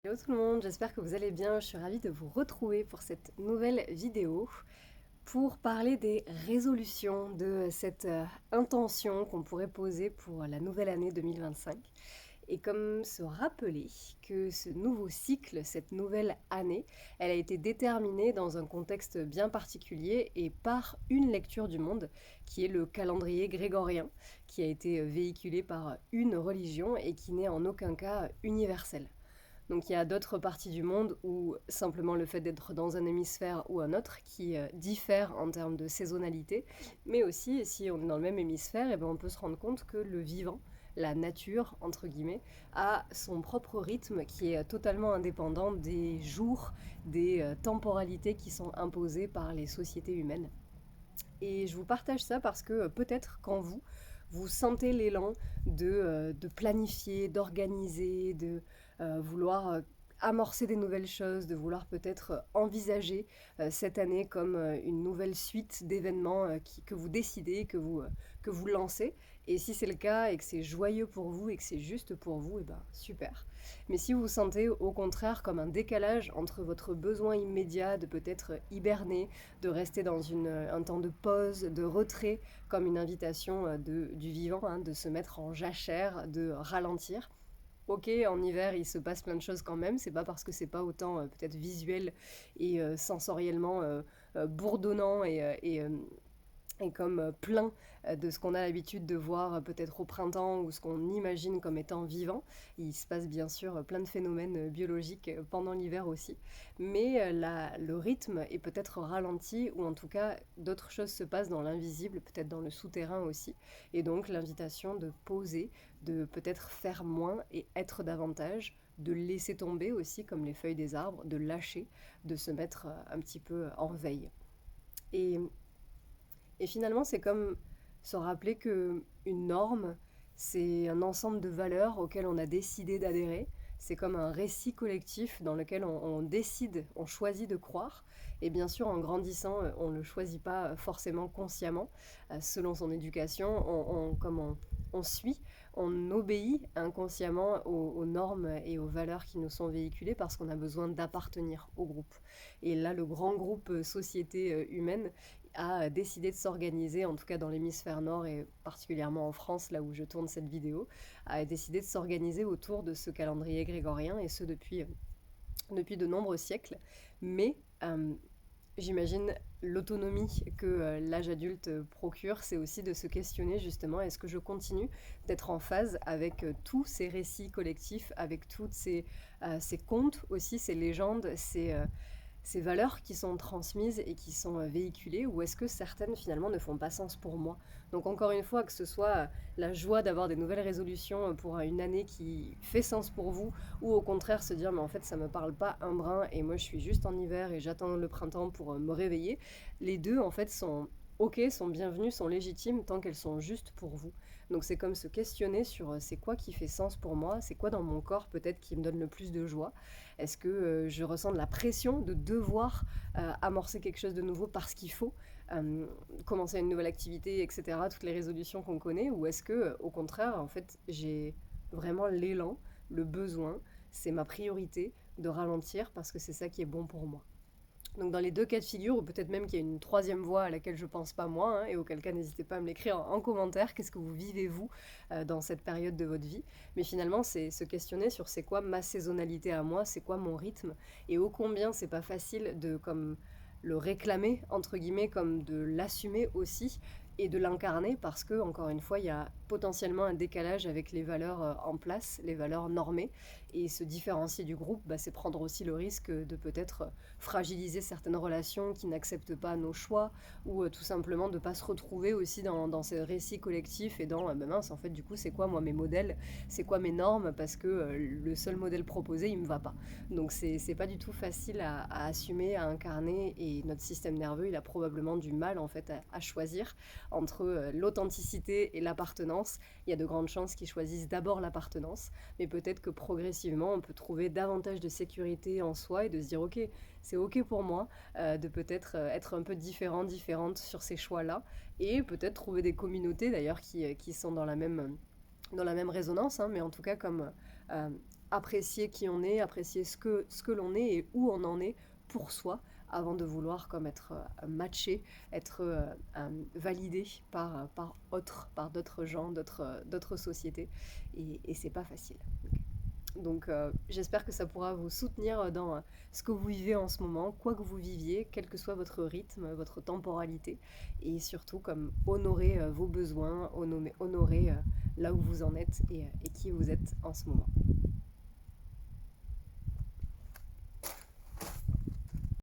Hello tout le monde, j'espère que vous allez bien. Je suis ravie de vous retrouver pour cette nouvelle vidéo pour parler des résolutions, de cette intention qu'on pourrait poser pour la nouvelle année 2025 et comme se rappeler que ce nouveau cycle, cette nouvelle année, elle a été déterminée dans un contexte bien particulier et par une lecture du monde qui est le calendrier grégorien, qui a été véhiculé par une religion et qui n'est en aucun cas universel. Donc il y a d'autres parties du monde où simplement le fait d'être dans un hémisphère ou un autre qui diffère en termes de saisonnalité, mais aussi si on est dans le même hémisphère, et ben, on peut se rendre compte que le vivant, la nature, entre guillemets, a son propre rythme qui est totalement indépendant des jours, des temporalités qui sont imposées par les sociétés humaines. Et je vous partage ça parce que peut-être qu'en vous, vous sentez l'élan de planifier, d'organiser, de vouloir amorcer des nouvelles choses, de vouloir peut-être envisager cette année comme une nouvelle suite d'événements que vous décidez, que vous lancez. Et si c'est le cas et que c'est joyeux pour vous et que c'est juste pour vous, et ben super. Mais si vous vous sentez au contraire comme un décalage entre votre besoin immédiat de peut-être hiberner, de rester dans un temps de pause, de retrait, comme une invitation du vivant, hein, de se mettre en jachère, de ralentir. Ok, en hiver, il se passe plein de choses quand même. C'est pas parce que c'est pas autant peut-être visuel et sensoriellement bourdonnant et comme plein de ce qu'on a l'habitude de voir peut-être au printemps ou ce qu'on imagine comme étant vivant. Il se passe bien sûr plein de phénomènes biologiques pendant l'hiver aussi, mais le rythme est peut-être ralenti ou en tout cas d'autres choses se passent dans l'invisible, peut-être dans le souterrain aussi, et donc l'invitation de poser, de peut-être faire moins et être davantage, de laisser tomber aussi comme les feuilles des arbres, de lâcher, de se mettre un petit peu en veille. Et et finalement, c'est comme se rappeler que une norme, c'est un ensemble de valeurs auxquelles on a décidé d'adhérer. C'est comme un récit collectif dans lequel on décide, on choisit de croire. Et bien sûr, en grandissant, on ne le choisit pas forcément consciemment. Selon son éducation, on suit, on obéit inconsciemment aux normes et aux valeurs qui nous sont véhiculées parce qu'on a besoin d'appartenir au groupe. Et là, le grand groupe société humaine a décidé de s'organiser, en tout cas dans l'hémisphère nord et particulièrement en France, là où je tourne cette vidéo, a décidé de s'organiser autour de ce calendrier grégorien et ce depuis de nombreux siècles. Mais j'imagine l'autonomie que l'âge adulte procure, c'est aussi de se questionner justement, est-ce que je continue d'être en phase avec tous ces récits collectifs, avec toutes ces contes aussi, ces légendes, ces valeurs qui sont transmises et qui sont véhiculées, ou est-ce que certaines finalement ne font pas sens pour moi? Donc encore une fois, que ce soit la joie d'avoir des nouvelles résolutions pour une année qui fait sens pour vous, ou au contraire se dire mais en fait ça me parle pas un brin et moi je suis juste en hiver et j'attends le printemps pour me réveiller, les deux en fait sont ok, sont bienvenues, sont légitimes tant qu'elles sont justes pour vous. Donc c'est comme se questionner sur c'est quoi qui fait sens pour moi, c'est quoi dans mon corps peut-être qui me donne le plus de joie. Est-ce que je ressens de la pression de devoir amorcer quelque chose de nouveau parce qu'il faut euh, commencer une nouvelle activité, etc., toutes les résolutions qu'on connaît, ou est-ce que au contraire, en fait, j'ai vraiment l'élan, le besoin, c'est ma priorité de ralentir parce que c'est ça qui est bon pour moi. Donc dans les deux cas de figure, ou peut-être même qu'il y a une troisième voie à laquelle je pense pas moi, hein, et auquel cas n'hésitez pas à me l'écrire en commentaire, qu'est-ce que vous vivez vous dans cette période de votre vie. Mais finalement, c'est se questionner sur c'est quoi ma saisonnalité à moi, c'est quoi mon rythme, et ô combien c'est pas facile de comme le réclamer, entre guillemets, comme de l'assumer aussi, et de l'incarner, parce que, encore une fois, il y a potentiellement un décalage avec les valeurs en place, les valeurs normées, et se différencier du groupe, bah, c'est prendre aussi le risque de peut-être fragiliser certaines relations qui n'acceptent pas nos choix, ou tout simplement de ne pas se retrouver aussi dans ces récits collectifs et dans ben mince, en fait, du coup, c'est quoi moi mes modèles, c'est quoi mes normes, parce que le seul modèle proposé, il me va pas. Donc c'est pas du tout facile à assumer, à incarner, et notre système nerveux, il a probablement du mal en fait à choisir entre l'authenticité et l'appartenance. Il y a de grandes chances qu'ils choisissent d'abord l'appartenance, mais peut-être que progressivement, on peut trouver davantage de sécurité en soi et de se dire ok, c'est ok pour moi de peut-être être un peu différent, différente sur ces choix-là, et peut-être trouver des communautés d'ailleurs qui sont dans la même résonance, hein, mais en tout cas comme apprécier qui on est, apprécier ce que l'on est et où on en est pour soi, avant de vouloir comme être matché, être validé par d'autres gens, d'autres sociétés. Et c'est pas facile. Donc j'espère que ça pourra vous soutenir dans ce que vous vivez en ce moment, quoi que vous viviez, quel que soit votre rythme, votre temporalité, et surtout comme honorer vos besoins, honorer là où vous en êtes et qui vous êtes en ce moment.